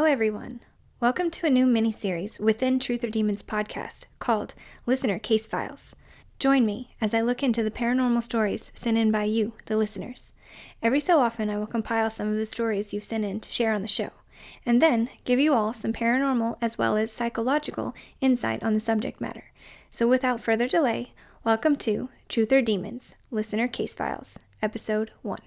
everyone. Welcome to a new mini-series within Truth or Demons podcast called Listener Case Files. Join me as I look into the paranormal stories sent in by you, the listeners. Every so often, I will compile some of the stories you've sent in to share on the show, and then give you all some paranormal as well as psychological insight on the subject matter. So without further delay, welcome to Truth or Demons, Listener Case Files, Episode 1.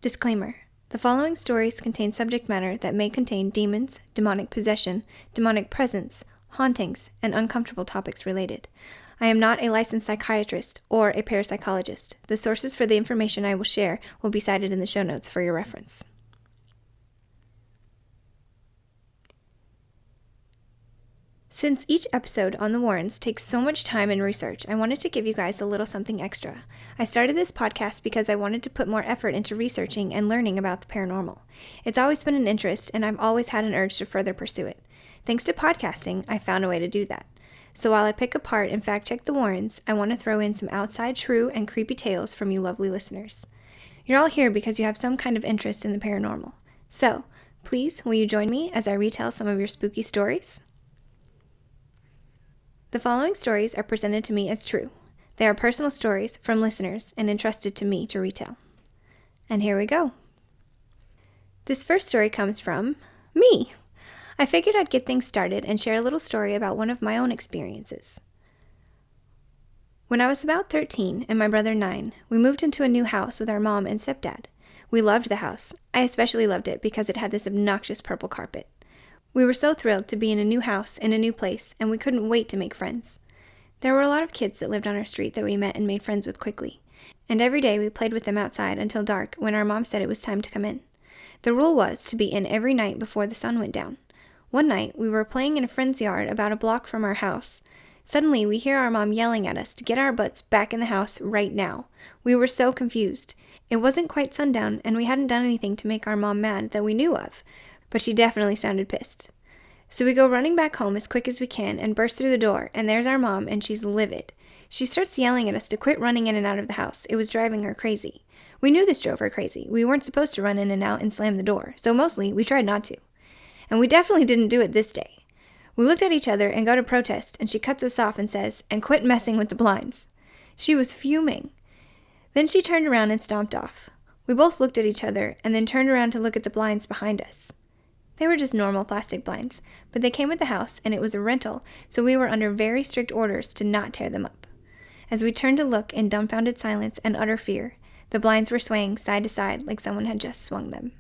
Disclaimer. The following stories contain subject matter that may contain demons, demonic possession, demonic presence, hauntings, and uncomfortable topics related. I am not a licensed psychiatrist or a parapsychologist. The sources for the information I will share will be cited in the show notes for your reference. Since each episode on the Warrens takes so much time and research, I wanted to give you guys a little something extra. I started this podcast because I wanted to put more effort into researching and learning about the paranormal. It's always been an interest, and I've always had an urge to further pursue it. Thanks to podcasting, I found a way to do that. So while I pick apart and fact-check the Warrens, I want to throw in some outside true and creepy tales from you lovely listeners. You're all here because you have some kind of interest in the paranormal. So, please, will you join me as I retell some of your spooky stories? The following stories are presented to me as true. They are personal stories from listeners and entrusted to me to retell. And here we go. This first story comes from me. I figured I'd get things started and share a little story about one of my own experiences. When I was about 13 and my brother 9, we moved into a new house with our mom and stepdad. We loved the house. I especially loved it because it had this obnoxious purple carpet. We were so thrilled to be in a new house, in a new place, and we couldn't wait to make friends. There were a lot of kids that lived on our street that we met and made friends with quickly. And every day we played with them outside until dark when our mom said it was time to come in. The rule was to be in every night before the sun went down. One night, we were playing in a friend's yard about a block from our house. Suddenly, we hear our mom yelling at us to get our butts back in the house right now. We were so confused. It wasn't quite sundown, and we hadn't done anything to make our mom mad that we knew of. But she definitely sounded pissed. So we go running back home as quick as we can and burst through the door, and there's our mom, and she's livid. She starts yelling at us to quit running in and out of the house. It was driving her crazy. We knew this drove her crazy. We weren't supposed to run in and out and slam the door, so mostly we tried not to. And we definitely didn't do it this day. We looked at each other and go to protest, and she cuts us off and says, "And quit messing with the blinds." She was fuming. Then she turned around and stomped off. We both looked at each other and then turned around to look at the blinds behind us. They were just normal plastic blinds, but they came with the house and it was a rental, so we were under very strict orders to not tear them up. As we turned to look in dumbfounded silence and utter fear, the blinds were swaying side to side like someone had just swung them.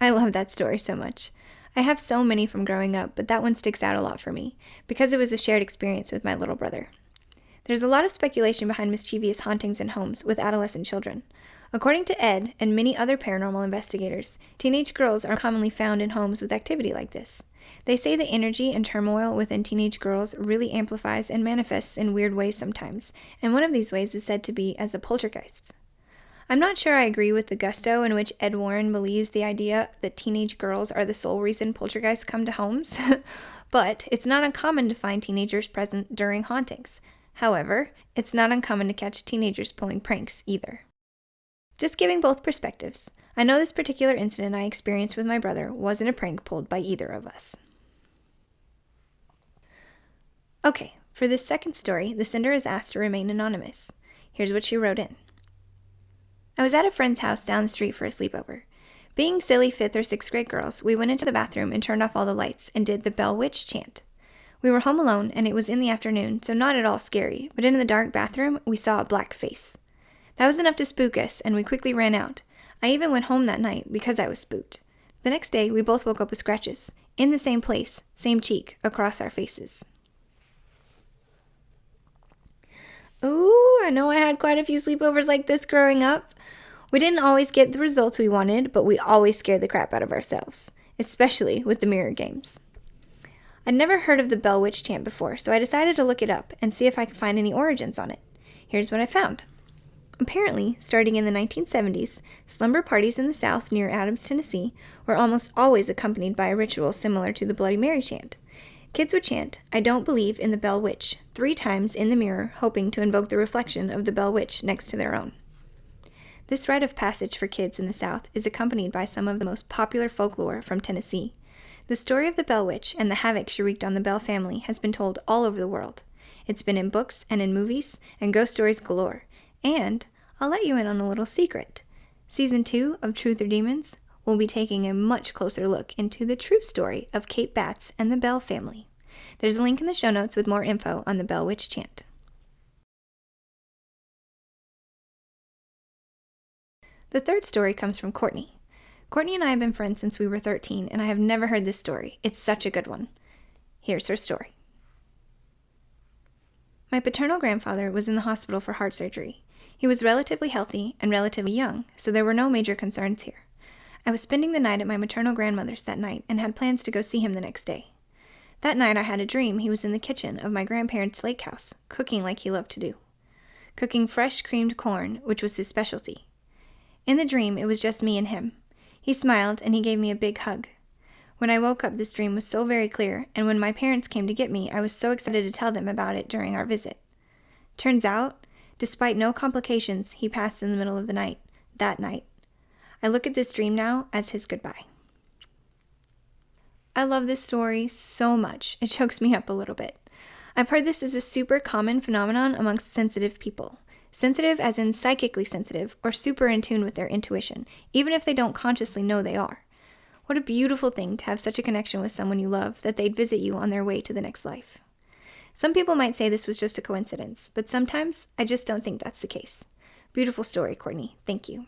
I love that story so much. I have so many from growing up, but that one sticks out a lot for me, because it was a shared experience with my little brother. There's a lot of speculation behind mischievous hauntings in homes with adolescent children. According to Ed and many other paranormal investigators, teenage girls are commonly found in homes with activity like this. They say the energy and turmoil within teenage girls really amplifies and manifests in weird ways sometimes, and one of these ways is said to be as a poltergeist. I'm not sure I agree with the gusto in which Ed Warren believes the idea that teenage girls are the sole reason poltergeists come to homes, but it's not uncommon to find teenagers present during hauntings. However, it's not uncommon to catch teenagers pulling pranks either. Just giving both perspectives, I know this particular incident I experienced with my brother wasn't a prank pulled by either of us. Okay, for this second story, the sender is asked to remain anonymous. Here's what she wrote in. I was at a friend's house down the street for a sleepover. Being silly 5th or 6th grade girls, we went into the bathroom and turned off all the lights and did the Bell Witch chant. We were home alone and it was in the afternoon, so not at all scary, but in the dark bathroom, we saw a black face. That was enough to spook us, and we quickly ran out. I even went home that night because I was spooked. The next day, we both woke up with scratches, in the same place, same cheek, across our faces. Ooh, I know I had quite a few sleepovers like this growing up. We didn't always get the results we wanted, but we always scared the crap out of ourselves, especially with the mirror games. I'd never heard of the Bell Witch chant before, so I decided to look it up and see if I could find any origins on it. Here's what I found. Apparently, starting in the 1970s, slumber parties in the South near Adams, Tennessee, were almost always accompanied by a ritual similar to the Bloody Mary chant. Kids would chant, "I don't believe in the Bell Witch," 3 times in the mirror, hoping to invoke the reflection of the Bell Witch next to their own. This rite of passage for kids in the South is accompanied by some of the most popular folklore from Tennessee. The story of the Bell Witch and the havoc she wreaked on the Bell family has been told all over the world. It's been in books and in movies, and ghost stories galore. And I'll let you in on a little secret. Season 2 of Truth or Demons will be taking a much closer look into the true story of Kate Batts and the Bell family. There's a link in the show notes with more info on the Bell Witch chant. The third story comes from Courtney. Courtney and I have been friends since we were 13, and I have never heard this story. It's such a good one. Here's her story. My paternal grandfather was in the hospital for heart surgery. He was relatively healthy and relatively young, so there were no major concerns here. I was spending the night at my maternal grandmother's that night and had plans to go see him the next day. That night I had a dream he was in the kitchen of my grandparents' lake house, cooking like he loved to do. Cooking fresh creamed corn, which was his specialty. In the dream, it was just me and him. He smiled, and he gave me a big hug. When I woke up, this dream was so very clear, and when my parents came to get me, I was so excited to tell them about it during our visit. Turns out, despite no complications, he passed in the middle of the night, that night. I look at this dream now as his goodbye. I love this story so much, it chokes me up a little bit. I've heard this is a super common phenomenon amongst sensitive people. Sensitive as in psychically sensitive, or super in tune with their intuition, even if they don't consciously know they are. What a beautiful thing to have such a connection with someone you love that they'd visit you on their way to the next life. Some people might say this was just a coincidence, but sometimes I just don't think that's the case. Beautiful story, Courtney. Thank you.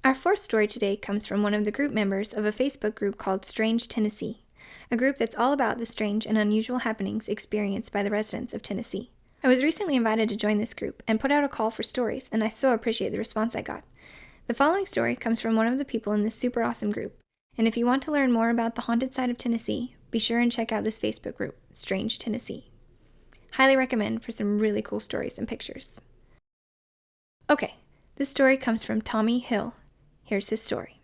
Our fourth story today comes from one of the group members of a Facebook group called Strange Tennessee, a group that's all about the strange and unusual happenings experienced by the residents of Tennessee. I was recently invited to join this group and put out a call for stories, and I so appreciate the response I got. The following story comes from one of the people in this super awesome group, and if you want to learn more about the haunted side of Tennessee, be sure and check out this Facebook group, Strange Tennessee. Highly recommend for some really cool stories and pictures. Okay, this story comes from Tommy Hill. Here's his story.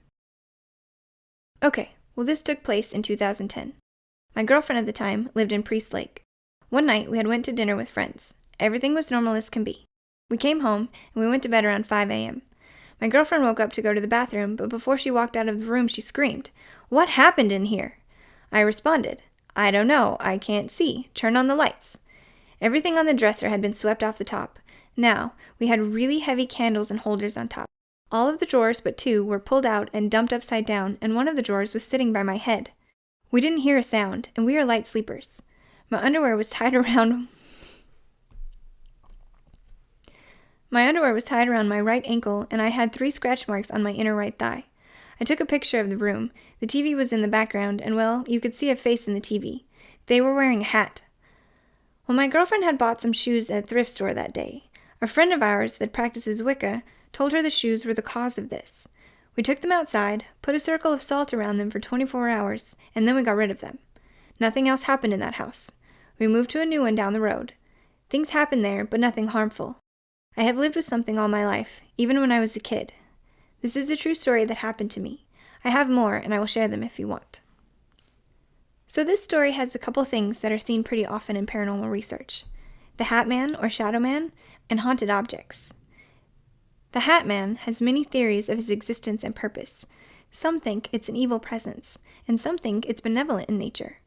Okay, well this took place in 2010. My girlfriend at the time lived in Priest Lake. One night, we had went to dinner with friends. Everything was normal as can be. We came home, and we went to bed around 5 a.m. My girlfriend woke up to go to the bathroom, but before she walked out of the room, she screamed, "What happened in here?" I responded, "I don't know, I can't see. Turn on the lights." Everything on the dresser had been swept off the top. Now, we had really heavy candles and holders on top. All of the drawers but 2 were pulled out and dumped upside down, and one of the drawers was sitting by my head. We didn't hear a sound, and we are light sleepers. My underwear was tied around my right ankle, and I had 3 scratch marks on my inner right thigh. I took a picture of the room. The TV was in the background, and well, you could see a face in the TV. They were wearing a hat. Well, my girlfriend had bought some shoes at a thrift store that day. A friend of ours that practices Wicca told her the shoes were the cause of this. We took them outside, put a circle of salt around them for 24 hours, and then we got rid of them. Nothing else happened in that house. We moved to a new one down the road. Things happened there, but nothing harmful. I have lived with something all my life, even when I was a kid. This is a true story that happened to me. I have more, and I will share them if you want. So this story has a couple things that are seen pretty often in paranormal research. The Hat Man or Shadow Man, and haunted objects. The Hat Man has many theories of his existence and purpose. Some think it's an evil presence, and some think it's benevolent in nature.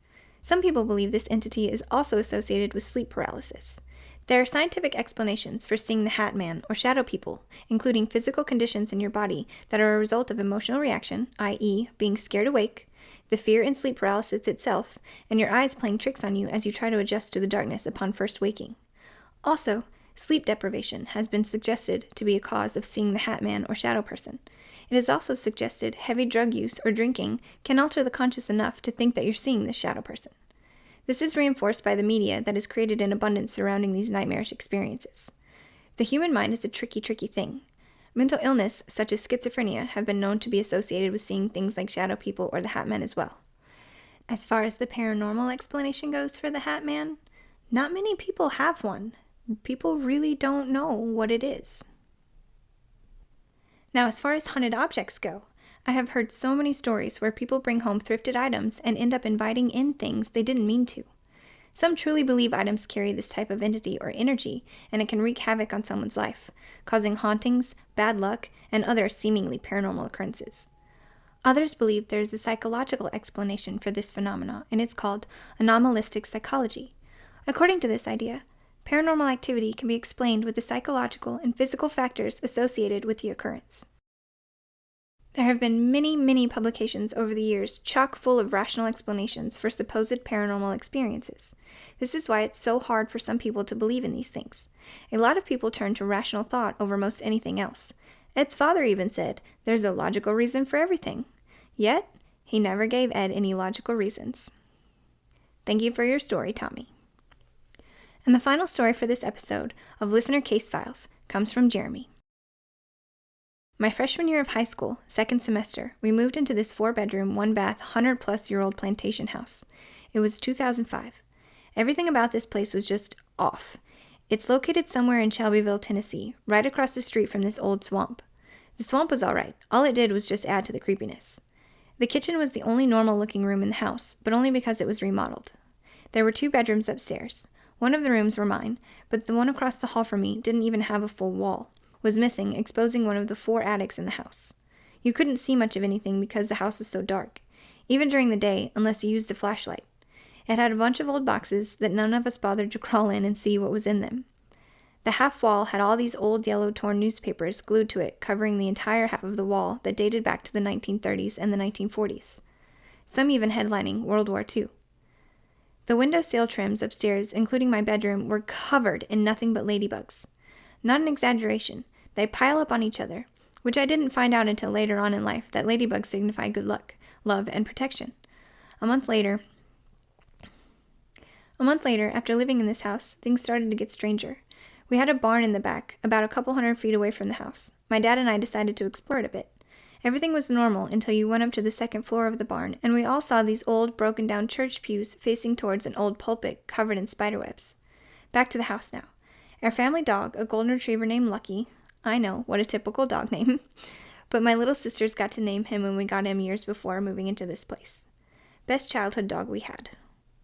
Some people believe this entity is also associated with sleep paralysis. There are scientific explanations for seeing the Hat Man or shadow people, including physical conditions in your body that are a result of emotional reaction, i.e., being scared awake, the fear and sleep paralysis itself, and your eyes playing tricks on you as you try to adjust to the darkness upon first waking. Also, sleep deprivation has been suggested to be a cause of seeing the Hat Man or shadow person. It is also suggested heavy drug use or drinking can alter the conscious enough to think that you're seeing this shadow person. This is reinforced by the media that is created in abundance surrounding these nightmarish experiences. The human mind is a tricky thing. Mental illness, such as schizophrenia, have been known to be associated with seeing things like shadow people or the Hat Man as well. As far as the paranormal explanation goes for the Hat Man, not many people have one. People really don't know what it is. Now, as far as haunted objects go, I have heard so many stories where people bring home thrifted items and end up inviting in things they didn't mean to. Some truly believe items carry this type of entity or energy, and it can wreak havoc on someone's life, causing hauntings, bad luck, and other seemingly paranormal occurrences. Others believe there is a psychological explanation for this phenomena, and it's called anomalistic psychology. According to this idea, paranormal activity can be explained with the psychological and physical factors associated with the occurrence. There have been many publications over the years chock full of rational explanations for supposed paranormal experiences. This is why it's so hard for some people to believe in these things. A lot of people turn to rational thought over most anything else. Ed's father even said, "There's a logical reason for everything." Yet, he never gave Ed any logical reasons. Thank you for your story, Tommy. And the final story for this episode of Listener Case Files comes from Jeremy. My freshman year of high school, second semester, we moved into this 4-bedroom, 1-bath, 100-plus-year-old plantation house. It was 2005. Everything about this place was just off. It's located somewhere in Shelbyville, Tennessee, right across the street from this old swamp. The swamp was all right. All it did was just add to the creepiness. The kitchen was the only normal-looking room in the house, but only because it was remodeled. There were 2 bedrooms upstairs. One of the rooms were mine, but the one across the hall from me didn't even have a full wall. Was missing, exposing one of the 4 attics in the house. You couldn't see much of anything because the house was so dark, even during the day, unless you used a flashlight. It had a bunch of old boxes that none of us bothered to crawl in and see what was in them. The half wall had all these old yellow torn newspapers glued to it, covering the entire half of the wall that dated back to the 1930s and the 1940s. Some even headlining World War II. The window sill trims upstairs, including my bedroom, were covered in nothing but ladybugs. Not an exaggeration. They pile up on each other, which I didn't find out until later on in life that ladybugs signify good luck, love, and protection. A month later, after living in this house, things started to get stranger. We had a barn in the back, about a couple 100 feet away from the house. My dad and I decided to explore it a bit. Everything was normal until you went up to the second floor of the barn, and we all saw these old, broken-down church pews facing towards an old pulpit covered in spiderwebs. Back to the house now. Our family dog, a golden retriever named Lucky. I know, what a typical dog name. But my little sisters got to name him when we got him years before moving into this place. Best childhood dog we had.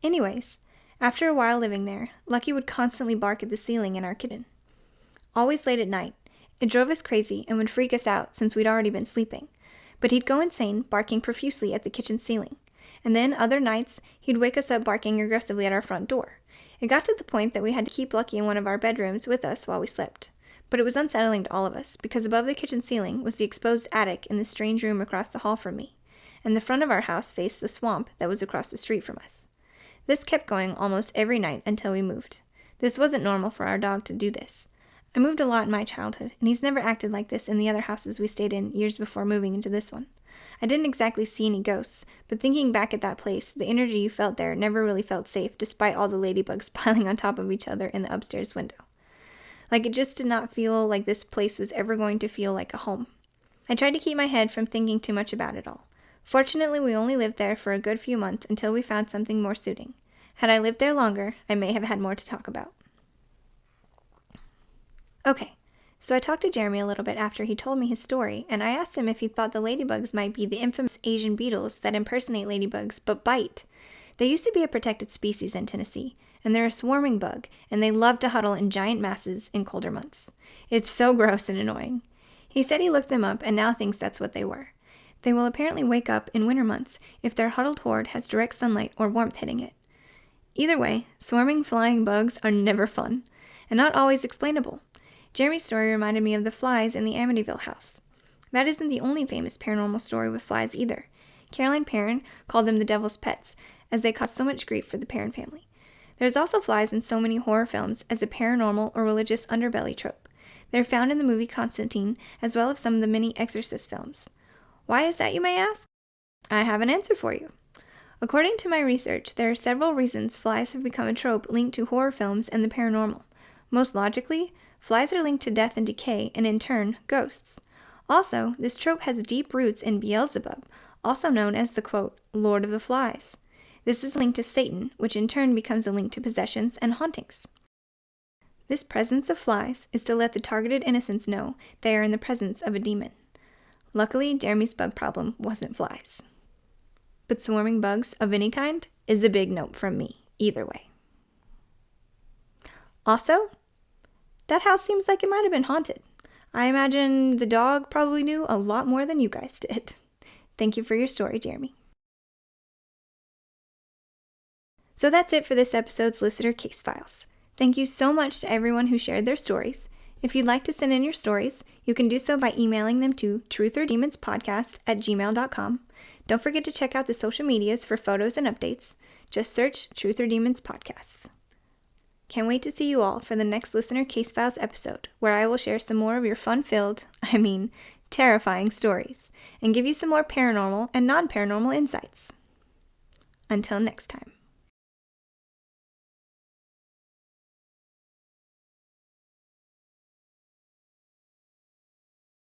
Anyways, after a while living there, Lucky would constantly bark at the ceiling in our kitchen. Always late at night. It drove us crazy and would freak us out since we'd already been sleeping. But he'd go insane, barking profusely at the kitchen ceiling. And then, other nights, he'd wake us up barking aggressively at our front door. It got to the point that we had to keep Lucky in one of our bedrooms with us while we slept. But it was unsettling to all of us, because above the kitchen ceiling was the exposed attic in the strange room across the hall from me, and the front of our house faced the swamp that was across the street from us. This kept going almost every night until we moved. This wasn't normal for our dog to do this. I moved a lot in my childhood, and he's never acted like this in the other houses we stayed in years before moving into this one. I didn't exactly see any ghosts, but thinking back at that place, the energy you felt there never really felt safe despite all the ladybugs piling on top of each other in the upstairs window. Like, it just did not feel like this place was ever going to feel like a home. I tried to keep my head from thinking too much about it all. Fortunately, we only lived there for a good few months until we found something more suiting. Had I lived there longer, I may have had more to talk about. Okay, so I talked to Jeremy a little bit after he told me his story, and I asked him if he thought the ladybugs might be the infamous Asian beetles that impersonate ladybugs but bite. They used to be a protected species in Tennessee, and they're a swarming bug, and they love to huddle in giant masses in colder months. It's so gross and annoying. He said he looked them up and now thinks that's what they were. They will apparently wake up in winter months if their huddled horde has direct sunlight or warmth hitting it. Either way, swarming flying bugs are never fun, and not always explainable. Jeremy's story reminded me of the flies in the Amityville house. That isn't the only famous paranormal story with flies either. Caroline Perrin called them the devil's pets, as they caused so much grief for the Perrin family. There's also flies in so many horror films as a paranormal or religious underbelly trope. They're found in the movie Constantine, as well as some of the many Exorcist films. Why is that, you may ask? I have an answer for you. According to my research, there are several reasons flies have become a trope linked to horror films and the paranormal. Most logically, flies are linked to death and decay, and in turn, ghosts. Also, this trope has deep roots in Beelzebub, also known as the, quote, Lord of the Flies. This is linked to Satan, which in turn becomes a link to possessions and hauntings. This presence of flies is to let the targeted innocents know they are in the presence of a demon. Luckily, Jeremy's bug problem wasn't flies. But swarming bugs of any kind is a big nope from me, either way. Also, that house seems like it might have been haunted. I imagine the dog probably knew a lot more than you guys did. Thank you for your story, Jeremy. So that's it for this episode's Listener Case Files. Thank you so much to everyone who shared their stories. If you'd like to send in your stories, you can do so by emailing them to truthordemonspodcast@gmail.com. Don't forget to check out the social medias for photos and updates. Just search Truth or Demons Podcast. Can't wait to see you all for the next Listener Case Files episode, where I will share some more of your fun-filled, terrifying stories, and give you some more paranormal and non-paranormal insights. Until next time.